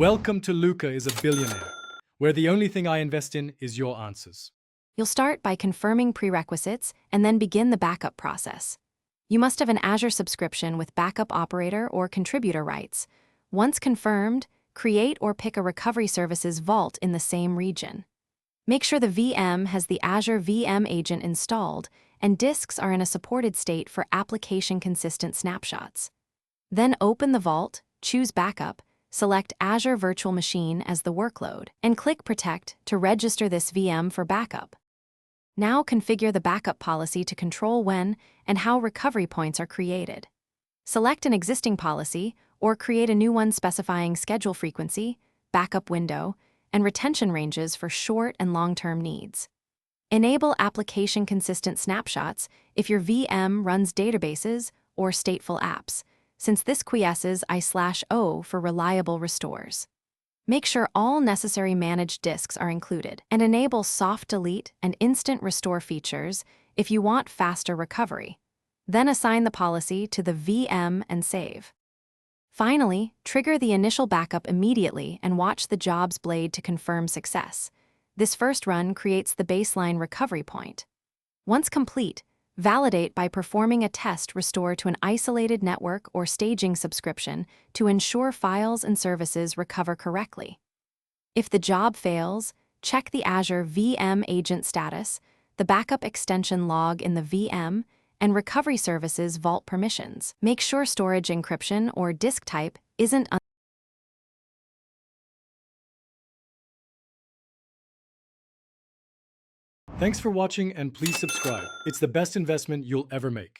Welcome to Luca is a Billionaire, where the only thing I invest in is your answers. You'll start by confirming prerequisites and then begin the backup process. You must have an Azure subscription with backup operator or contributor rights. Once confirmed, create or pick a recovery services vault in the same region. Make sure the VM has the Azure VM agent installed and disks are in a supported state for application-consistent snapshots. Then open the vault, choose Backup, select Azure Virtual Machine as the workload, and click Protect to register this VM for backup. Now configure the backup policy to control when and how recovery points are created. Select an existing policy or create a new one specifying schedule frequency, backup window, and retention ranges for short and long-term needs. Enable application-consistent snapshots if your VM runs databases or stateful apps, since this quiesces I/O for reliable restores. Make sure all necessary managed disks are included, and enable soft delete and instant restore features if you want faster recovery. Then assign the policy to the VM and save. Finally, trigger the initial backup immediately and watch the jobs blade to confirm success. This first run creates the baseline recovery point. Once complete, validate by performing a test restore to an isolated network or staging subscription to ensure files and services recover correctly. If the job fails, check the Azure VM agent status, the backup extension log in the VM, and recovery services vault permissions. Make sure storage encryption or disk type isn't Thanks for watching and please subscribe. It's the best investment you'll ever make.